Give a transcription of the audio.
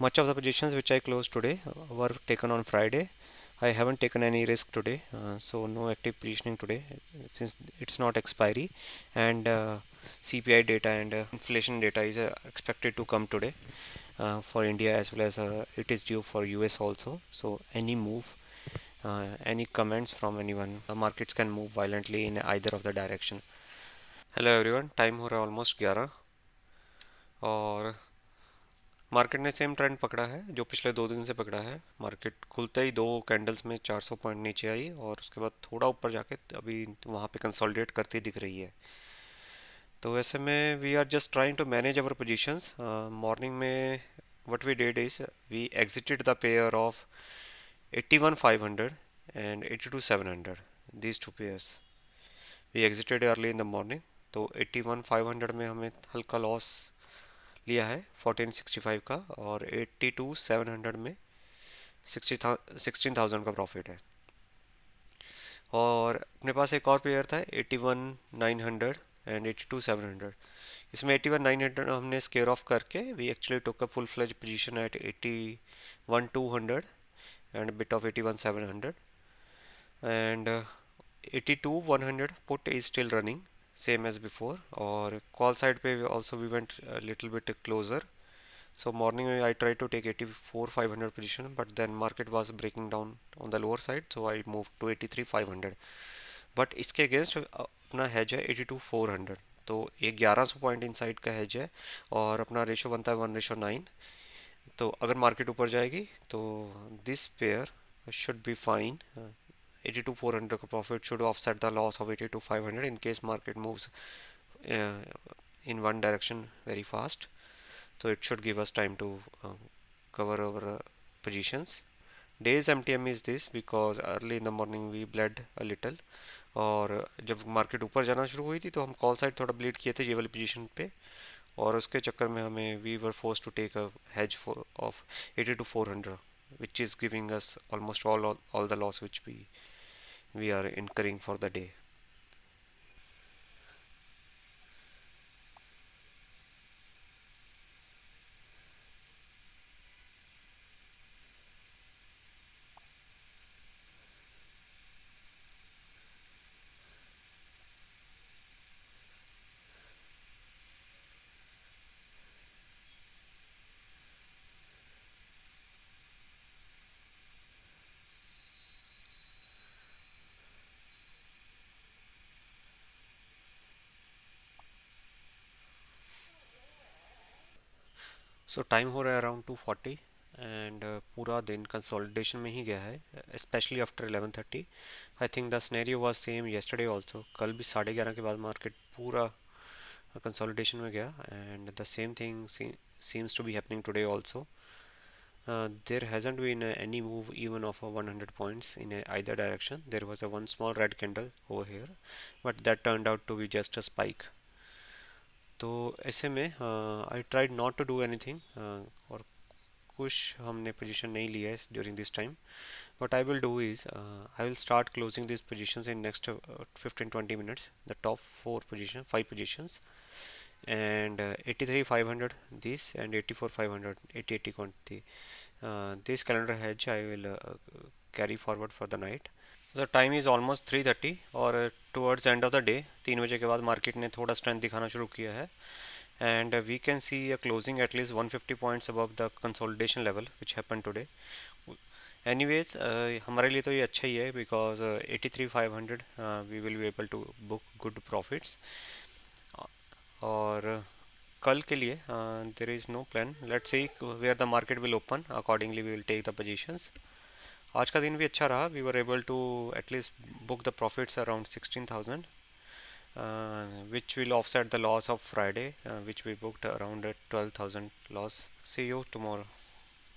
Much of the positions which I closed today were taken on Friday. I haven't taken any risk today, so no active positioning today since it's not expiry, and CPI data and inflation data is expected to come today for India as well as it is due for US also. So any move, any comments from anyone, the markets can move violently in either of the direction. Hello everyone, time हो रहा है almost 11 और market ने same trend पकड़ा है जो पिछले 2 दिन से पकड़ा है। मार्केट खुलते ही 2 कैंडल्स में 400 पॉइंट नीचे आई और उसके बाद थोड़ा ऊपर जाके अभी वहाँ पे कंसोलिडेट करती दिख रही है। तो ऐसे में we are just trying to manage our positions. Morning में what we did is we exited the pair of 81,500 and 82,700, these two pairs we exited early in the morning। तो 81,500 में हमें हल्का लॉस लिया है 1465 का, और 82,700 में 16,000 का प्रॉफिट है। और अपने पास एक और पेयर था 81,900 एंड 82,700। इसमें 81,900 हमने स्केयर ऑफ करके we actually took a full fledge position at 81,200 and a bit of 81,700, and 82,100 put is still running same as before। और call side पे also we went a little bit closer। So morning I tried to take 84,500 position, but then market was breaking down on the lower side, so I moved to 83,500। But इसके against अपना hedge है 82,400, तो ये 1100 point inside का hedge है और अपना ratio बनता है 1:9। तो अगर मार्केट ऊपर जाएगी तो this pair should be fine. 82,400 का profit should offset the loss of 82,500 in case market moves in one direction very fast। So it should give us time to cover our positions। Days MTM is this because early in the morning we bled a little, और जब market ऊपर जाना शुरू हुई थी तो हम call side थोड़ा ब्लीड किए थे ये वाली पोजीशन पे, और उसके चक्कर में हमें we were forced to take a hedge of 82,400 which is giving us almost all the loss which we are incurring for the day। So time हो रहा है अराउंड 2:40 एंड पूरा दिन कंसोलिडेशन में ही गया है, specially after 11:30। I think the scenario was same yesterday also. कल भी 11:30 के बाद मार्केट पूरा कंसोलिडेशन में गया, and the same thing seems to be happening today also। There hasn't been any move even of 100 points in either direction। There was a one small red candle over here, but that turned out to be just a spike। तो ऐसे में I tried not to do anything, और कुछ हमने position नहीं लिया है during this time. what I will do is I will start closing these positions in next 15-20 minutes, the top 5 positions, and 83,500 this, and 84,500 80 quantity, this calendar hedge I will carry forward for the night। The time is almost 3:30 और towards end of the day 3 बजे के बाद market ने थोड़ा strength दिखाना शुरू किया है, and we can see a closing at least 150 points above the consolidation level which happen today. Anyways हमारे लिए तो ये अच्छा ही है because 83,500 we will be able to book good profits. और कल के लिए there is no plan, let's see where the market will open, accordingly we will take the positions. आज का दिन भी अच्छा रहा, we were able to at least book the profits around 16,000, which will offset the loss of Friday, which we booked around 12,000 loss। See you tomorrow।